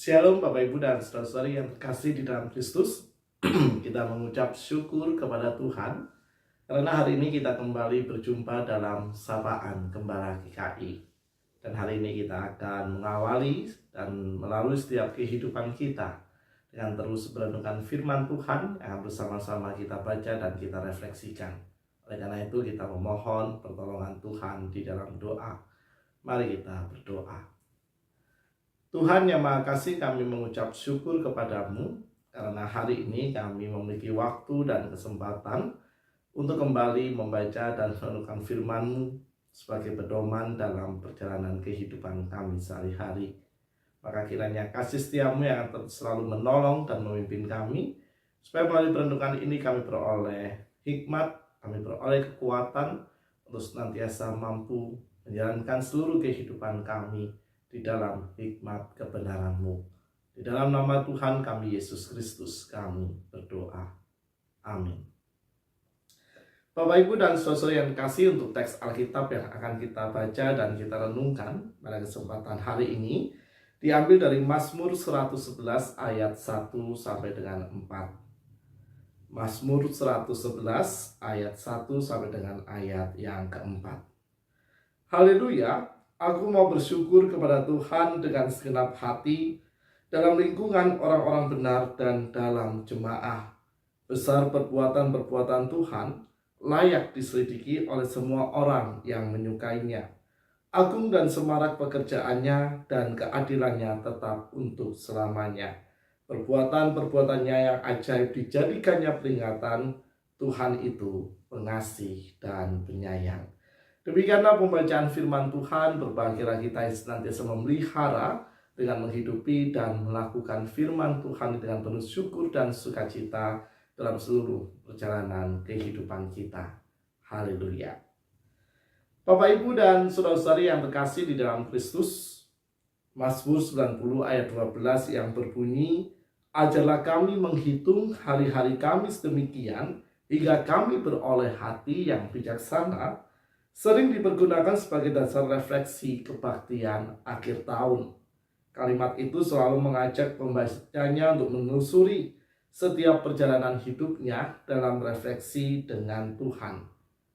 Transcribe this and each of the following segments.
Shalom Bapak Ibu dan saudara-saudari yang terkasih di dalam Kristus. Kita mengucap syukur kepada Tuhan karena hari ini kita kembali berjumpa dalam Sapaan Gembala GKI. Dan hari ini kita akan mengawali dan melalui setiap kehidupan kita dengan terus merenungkan firman Tuhan yang bersama-sama kita baca dan kita refleksikan. Oleh karena itu kita memohon pertolongan Tuhan di dalam doa. Mari kita berdoa. Tuhan yang Maha Kasih, kami mengucap syukur kepadamu karena hari ini kami memiliki waktu dan kesempatan untuk kembali membaca dan merenungkan firman-Mu sebagai pedoman dalam perjalanan kehidupan kami sehari-hari. Maka kiranya kasih setiamu yang akan selalu menolong dan memimpin kami, supaya melalui perenungan ini kami beroleh hikmat, kami beroleh kekuatan untuk senantiasa mampu menjalankan seluruh kehidupan kami di dalam hikmat kebenaran-Mu. Di dalam nama Tuhan kami Yesus Kristus kami berdoa. Amin. Bapak Ibu dan saudara yang kasih, untuk teks Alkitab yang akan kita baca dan kita renungkan pada kesempatan hari ini diambil dari Mazmur 111 ayat 1 sampai dengan 4. Mazmur 111 ayat 1 sampai dengan ayat yang keempat. Haleluya. Aku mau bersyukur kepada Tuhan dengan segenap hati dalam lingkungan orang-orang benar dan dalam jemaah. Besar perbuatan-perbuatan Tuhan, layak diselidiki oleh semua orang yang menyukainya. Agung dan semarak pekerjaannya dan keadilannya tetap untuk selamanya. Perbuatan-perbuatannya yang ajaib dijadikannya peringatan. Tuhan itu pengasih dan penyayang. Demikianlah pembacaan firman Tuhan. Berbahagialah kita yang senantiasa memelihara dengan menghidupi dan melakukan firman Tuhan dengan penuh syukur dan sukacita dalam seluruh perjalanan kehidupan kita. Haleluya. Bapak Ibu dan saudara-saudari yang terkasih di dalam Kristus, Mazmur 90 ayat 12 yang berbunyi, ajarlah kami menghitung hari-hari kami sedemikian hingga kami beroleh hati yang bijaksana, sering dipergunakan sebagai dasar refleksi kebaktian akhir tahun. Kalimat itu selalu mengajak pembacanya untuk menelusuri setiap perjalanan hidupnya dalam refleksi dengan Tuhan.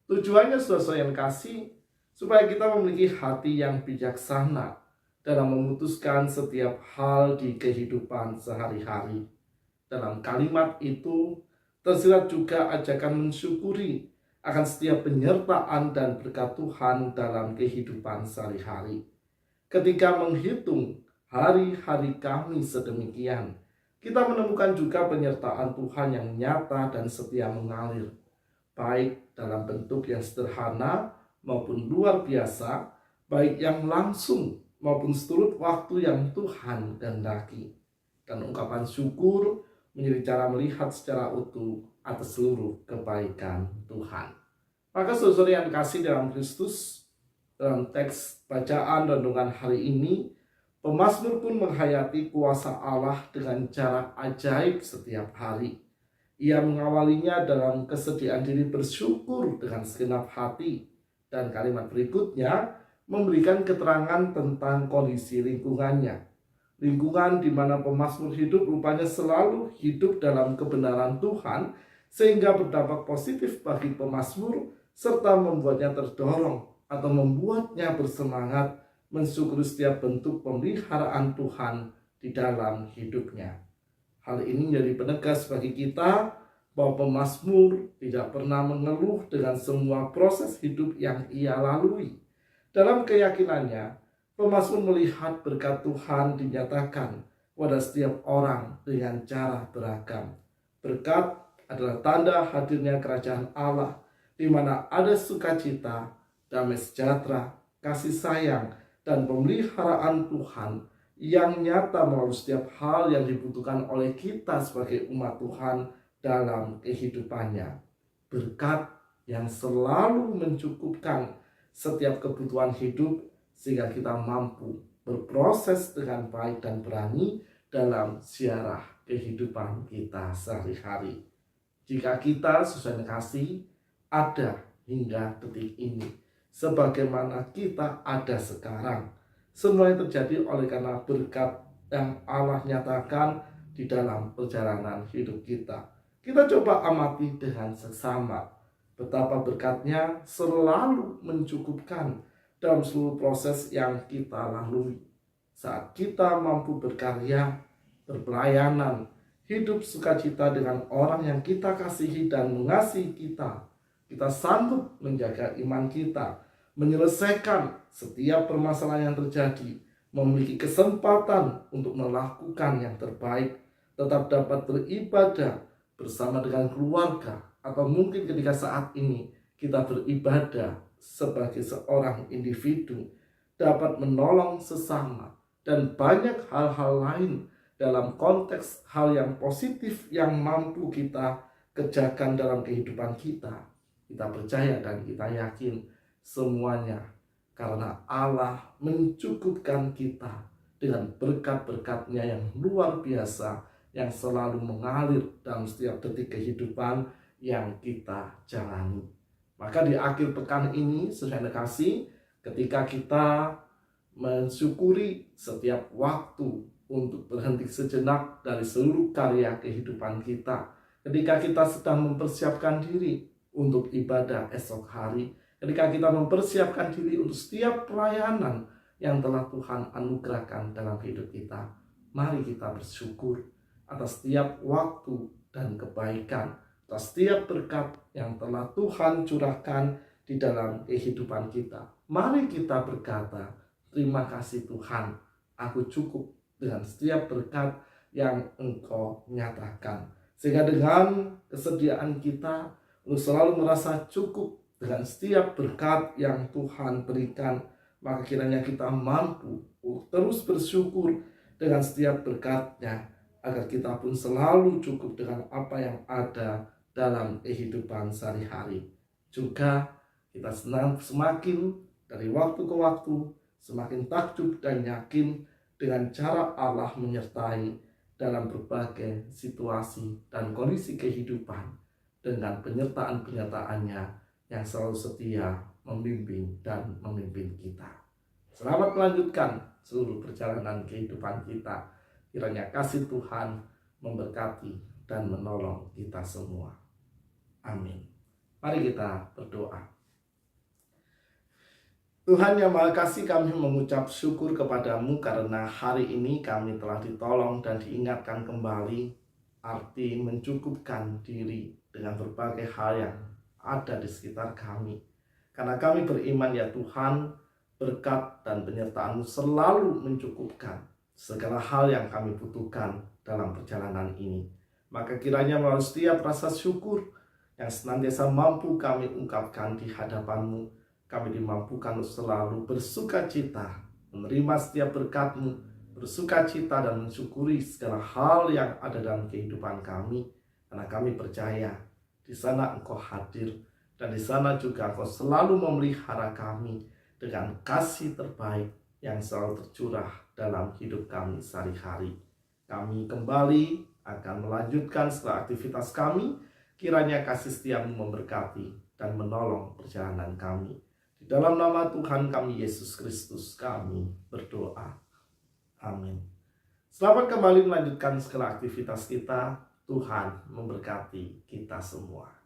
Tujuannya, saudara yang kasih, supaya kita memiliki hati yang bijaksana dalam memutuskan setiap hal di kehidupan sehari-hari. Dalam kalimat itu tersirat juga ajakan mensyukuri akan setiap penyertaan dan berkat Tuhan dalam kehidupan sehari-hari. Ketika menghitung hari-hari kami sedemikian, kita menemukan juga penyertaan Tuhan yang nyata dan setia mengalir, baik dalam bentuk yang sederhana maupun luar biasa, baik yang langsung maupun seturut waktu yang Tuhan kehendaki. Dan ungkapan syukur menjadi cara melihat secara utuh atas seluruh kebaikan Tuhan. Maka saudara yang kasih dalam Kristus, dalam teks bacaan renungan hari ini, pemazmur pun menghayati kuasa Allah dengan cara ajaib setiap hari. Ia mengawalinya dalam kesediaan diri bersyukur dengan segenap hati, dan kalimat berikutnya memberikan keterangan tentang kondisi lingkungannya. Lingkungan di mana pemazmur hidup rupanya selalu hidup dalam kebenaran Tuhan, sehingga berdampak positif bagi pemazmur serta membuatnya terdorong atau membuatnya bersemangat mensyukuri setiap bentuk pemeliharaan Tuhan di dalam hidupnya. Hal ini menjadi penegas bagi kita bahwa pemazmur tidak pernah mengeluh dengan semua proses hidup yang ia lalui. Dalam keyakinannya, pemazmur melihat berkat Tuhan dinyatakan pada setiap orang dengan cara beragam. Berkat adalah tanda hadirnya kerajaan Allah, di mana ada sukacita, damai sejahtera, kasih sayang, dan pemeliharaan Tuhan yang nyata melalui setiap hal yang dibutuhkan oleh kita sebagai umat Tuhan dalam kehidupannya. Berkat yang selalu mencukupkan setiap kebutuhan hidup, sehingga kita mampu berproses dengan baik dan berani dalam ziarah kehidupan kita sehari-hari. Jika kita sesuai kasih ada hingga detik ini, sebagaimana kita ada sekarang, semua yang terjadi oleh karena berkat yang Allah nyatakan di dalam perjalanan hidup kita. Kita coba amati dengan seksama betapa berkatnya selalu mencukupkan dalam seluruh proses yang kita lalui. Saat kita mampu berkarya, berpelayanan, hidup sukacita dengan orang yang kita kasihi dan mengasihi kita, kita sanggup menjaga iman kita, menyelesaikan setiap permasalahan yang terjadi, memiliki kesempatan untuk melakukan yang terbaik, tetap dapat beribadah bersama dengan keluarga, atau mungkin ketika saat ini kita beribadah sebagai seorang individu, dapat menolong sesama, dan banyak hal-hal lain dalam konteks hal yang positif yang mampu kita kerjakan dalam kehidupan kita. Kita percaya dan kita yakin semuanya karena Allah mencukupkan kita dengan berkat-berkatnya yang luar biasa yang selalu mengalir dalam setiap detik kehidupan yang kita jalani. Maka di akhir pekan ini, saudara kasih, ketika kita mensyukuri setiap waktu untuk berhenti sejenak dari seluruh karya kehidupan kita, ketika kita sedang mempersiapkan diri untuk ibadah esok hari, ketika kita mempersiapkan diri untuk setiap pelayanan yang telah Tuhan anugerahkan dalam hidup kita, mari kita bersyukur atas setiap waktu dan kebaikan, atas setiap berkat yang telah Tuhan curahkan di dalam kehidupan kita. Mari kita berkata, terima kasih Tuhan, aku cukup dengan setiap berkat yang Engkau nyatakan. Sehingga dengan kesediaan kita untuk selalu merasa cukup dengan setiap berkat yang Tuhan berikan, maka kiranya kita mampu terus bersyukur dengan setiap berkat-Nya, agar kita pun selalu cukup dengan apa yang ada dalam kehidupan sehari-hari. Juga kita semakin dari waktu ke waktu semakin takjub dan yakin dengan cara Allah menyertai dalam berbagai situasi dan kondisi kehidupan, dengan penyertaan-penyertaannya yang selalu setia membimbing dan memimpin kita. Selamat melanjutkan seluruh perjalanan kehidupan kita. Kiranya kasih Tuhan memberkati dan menolong kita semua. Amin. Mari kita berdoa. Tuhan yang Maha Kasih, kami mengucap syukur kepadamu karena hari ini kami telah ditolong dan diingatkan kembali arti mencukupkan diri dengan berbagai hal yang ada di sekitar kami. Karena kami beriman ya Tuhan, berkat dan penyertaan-Mu selalu mencukupkan segala hal yang kami butuhkan dalam perjalanan ini. Maka kiranya melalui setiap rasa syukur yang senantiasa mampu kami ungkapkan di hadapan-Mu, kami dimampukan untuk selalu bersuka cita, menerima setiap berkat-Mu, bersuka cita dan mensyukuri segala hal yang ada dalam kehidupan kami. Karena kami percaya di sana Engkau hadir, dan di sana juga Engkau selalu memelihara kami dengan kasih terbaik yang selalu tercurah dalam hidup kami sehari-hari. Kami kembali akan melanjutkan segala aktivitas kami. Kiranya kasih setia-Mu memberkati dan menolong perjalanan kami. Di dalam nama Tuhan kami Yesus Kristus kami berdoa. Amin. Selamat kembali melanjutkan segala aktivitas kita. Tuhan memberkati kita semua.